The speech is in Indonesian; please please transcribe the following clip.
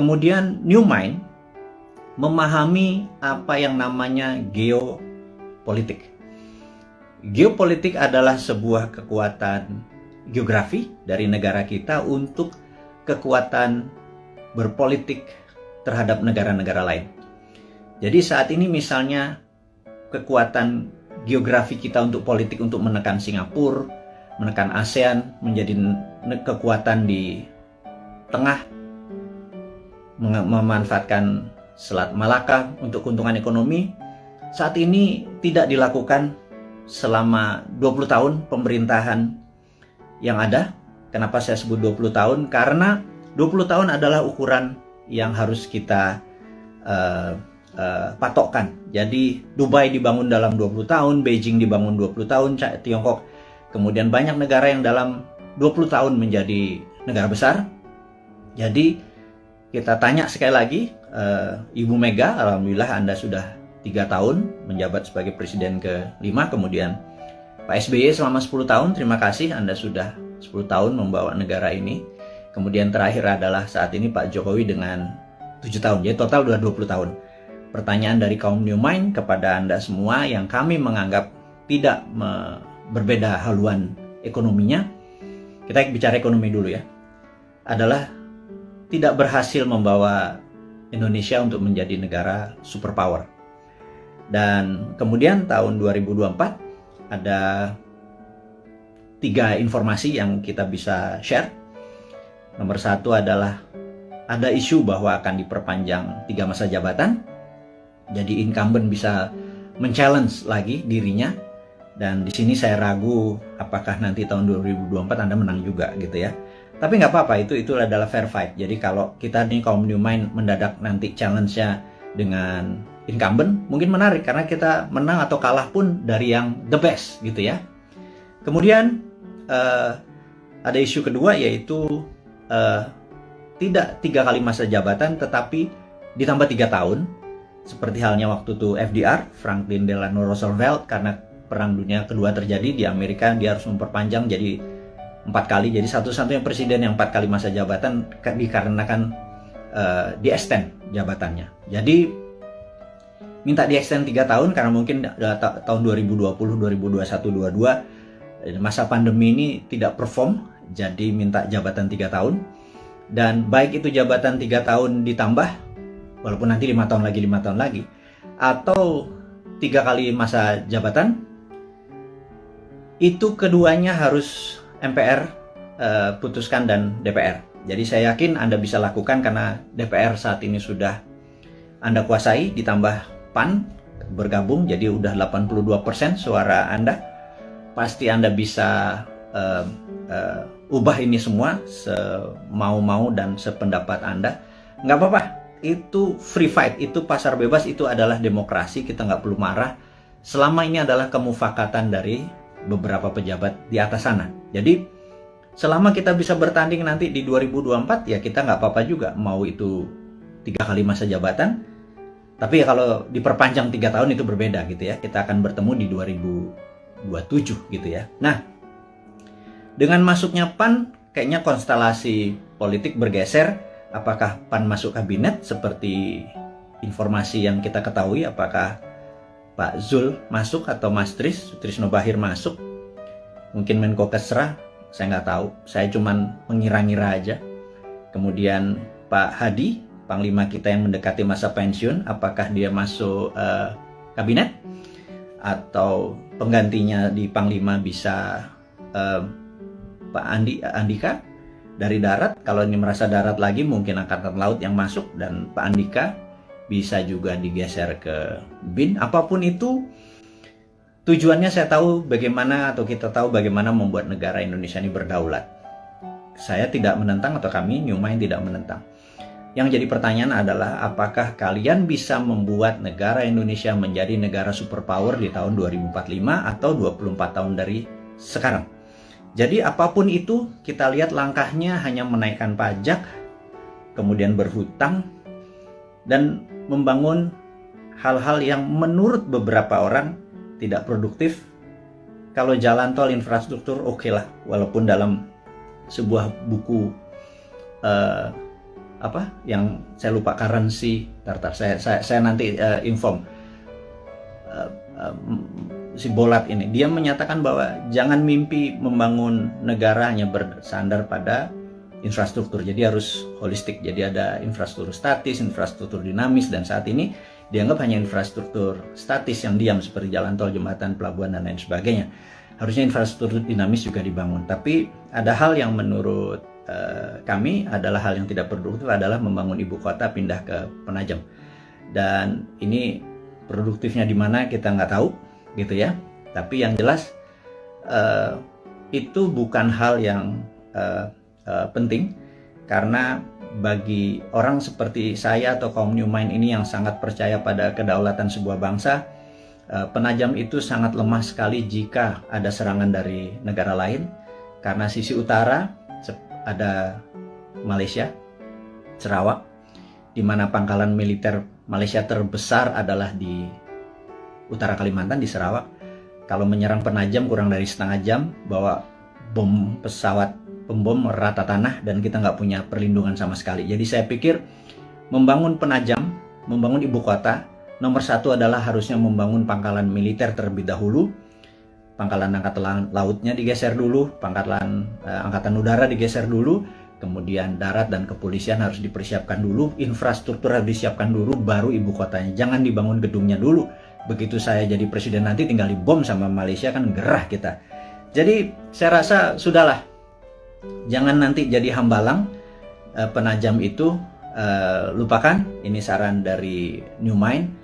Kemudian New Mind memahami apa yang namanya geopolitik. Geopolitik adalah sebuah kekuatan geografi dari negara kita untuk kekuatan berpolitik terhadap negara-negara lain. Jadi saat ini misalnya kekuatan geografi kita untuk politik untuk menekan Singapura, menekan ASEAN, menjadi kekuatan di tengah, memanfaatkan Selat Malaka untuk keuntungan ekonomi, saat ini tidak dilakukan selama 20 tahun pemerintahan yang ada. Kenapa saya sebut 20 tahun? Karena 20 tahun adalah ukuran yang harus kita patokkan. Jadi Dubai dibangun dalam 20 tahun, Beijing dibangun 20 tahun, Tiongkok, kemudian banyak negara yang dalam 20 tahun menjadi negara besar. Jadi kita tanya sekali lagi, Ibu Mega, alhamdulillah Anda sudah 3 tahun menjabat sebagai presiden ke-5, kemudian Pak SBY selama 10 tahun, terima kasih Anda sudah 10 tahun membawa negara ini. Kemudian terakhir adalah saat ini Pak Jokowi dengan 7 tahun, jadi total sudah 20 tahun. Pertanyaan dari kaum New Mind kepada Anda semua yang kami menganggap tidak berbeda haluan ekonominya, kita bicara ekonomi dulu ya, adalah tidak berhasil membawa Indonesia untuk menjadi negara superpower. Dan kemudian tahun 2024 ada 3 informasi yang kita bisa share. Nomor 1 adalah ada isu bahwa akan diperpanjang 3 masa jabatan. Jadi incumbent bisa men-challenge lagi dirinya. Dan di sini saya ragu apakah nanti tahun 2024 Anda menang juga gitu ya. Tapi nggak apa-apa, itu adalah fair fight. Jadi kalau kita nih kaum New Mind mendadak nanti challenge-nya dengan incumbent, mungkin menarik karena kita menang atau kalah pun dari yang the best gitu ya. Kemudian ada isu kedua yaitu tidak 3 kali masa jabatan tetapi ditambah 3 tahun. Seperti halnya waktu itu FDR, Franklin Delano Roosevelt, karena Perang Dunia Kedua terjadi di Amerika, dia harus memperpanjang jadi 4 kali. Jadi satu-satunya presiden yang 4 kali masa jabatan dikarenakan di-extend jabatannya. Jadi minta di-extend 3 tahun karena mungkin tahun 2020, 2021, 2022 masa pandemi ini tidak perform, jadi minta jabatan 3 tahun. Dan baik itu jabatan 3 tahun ditambah, walaupun nanti 5 tahun lagi, 5 tahun lagi, atau 3 kali masa jabatan, itu keduanya harus MPR putuskan dan DPR. Jadi saya yakin Anda bisa lakukan karena DPR saat ini sudah Anda kuasai, ditambah PAN bergabung, jadi udah 82% suara Anda. Pasti Anda bisa ubah ini semua semau-mau dan sependapat Anda. Nggak apa-apa, itu free fight, itu pasar bebas, itu adalah demokrasi, kita nggak perlu marah. Selama ini adalah kemufakatan dari beberapa pejabat di atas sana. Jadi selama kita bisa bertanding nanti di 2024, ya kita nggak apa-apa juga mau itu 3 kali masa jabatan. Tapi ya kalau diperpanjang 3 tahun itu berbeda gitu ya. Kita akan bertemu di 2027 gitu ya. Nah, dengan masuknya PAN, kayaknya konstelasi politik bergeser. Apakah PAN masuk kabinet seperti informasi yang kita ketahui? Apakah Pak Zul masuk atau Mas Trisno Bahir masuk? Mungkin Menko Kesra, saya nggak tahu. Saya cuman mengira-ngira aja. Kemudian Pak Hadi, Panglima kita yang mendekati masa pensiun, apakah dia masuk kabinet? Atau penggantinya di Panglima bisa Pak Andika dari darat? Kalau ini merasa darat lagi, mungkin Angkatan Laut yang masuk, dan Pak Andika bisa juga digeser ke BIN. Apapun itu, tujuannya saya tahu bagaimana, atau kita tahu bagaimana membuat negara Indonesia ini berdaulat. Saya tidak menentang, atau kami New Mind tidak menentang. Yang jadi pertanyaan adalah apakah kalian bisa membuat negara Indonesia menjadi negara superpower di tahun 2045 atau 24 tahun dari sekarang. Jadi apapun itu, kita lihat langkahnya hanya menaikkan pajak, kemudian berhutang, dan membangun hal-hal yang menurut beberapa orang tidak produktif. Kalau jalan tol, infrastruktur, oke lah, walaupun dalam sebuah buku apa yang saya lupa, currency, saya nanti inform. Si Bolat ini dia menyatakan bahwa jangan mimpi membangun negara hanya bersandar pada infrastruktur, jadi harus holistik. Jadi ada infrastruktur statis, infrastruktur dinamis, dan saat ini dianggap hanya infrastruktur statis yang diam seperti jalan tol, jembatan, pelabuhan, dan lain sebagainya. Harusnya infrastruktur dinamis juga dibangun. Tapi ada hal yang menurut kami adalah hal yang tidak produktif, adalah membangun ibu kota pindah ke Penajam. Dan ini produktifnya di mana kita nggak tahu gitu ya. Tapi yang jelas itu bukan hal yang penting, karena bagi orang seperti saya atau kaum New Mind ini yang sangat percaya pada kedaulatan sebuah bangsa, Penajam itu sangat lemah sekali jika ada serangan dari negara lain. Karena sisi utara ada Malaysia, Sarawak, di mana pangkalan militer Malaysia terbesar adalah di utara Kalimantan, di Sarawak. Kalau menyerang Penajam kurang dari setengah jam, bawa bom pesawat pembom rata tanah, dan kita nggak punya perlindungan sama sekali. Jadi saya pikir membangun Penajam, membangun ibu kota, nomor satu adalah harusnya membangun pangkalan militer terlebih dahulu. Pangkalan angkatan lautnya digeser dulu, pangkalan angkatan udara digeser dulu, kemudian darat dan kepolisian harus dipersiapkan dulu, infrastruktur harus disiapkan dulu, baru ibu kotanya. Jangan dibangun gedungnya dulu. Begitu saya jadi presiden nanti tinggal dibom sama Malaysia, kan gerah kita. Jadi saya rasa sudahlah, jangan nanti jadi hambalang. Penajam itu lupakan. Ini saran dari New Mind.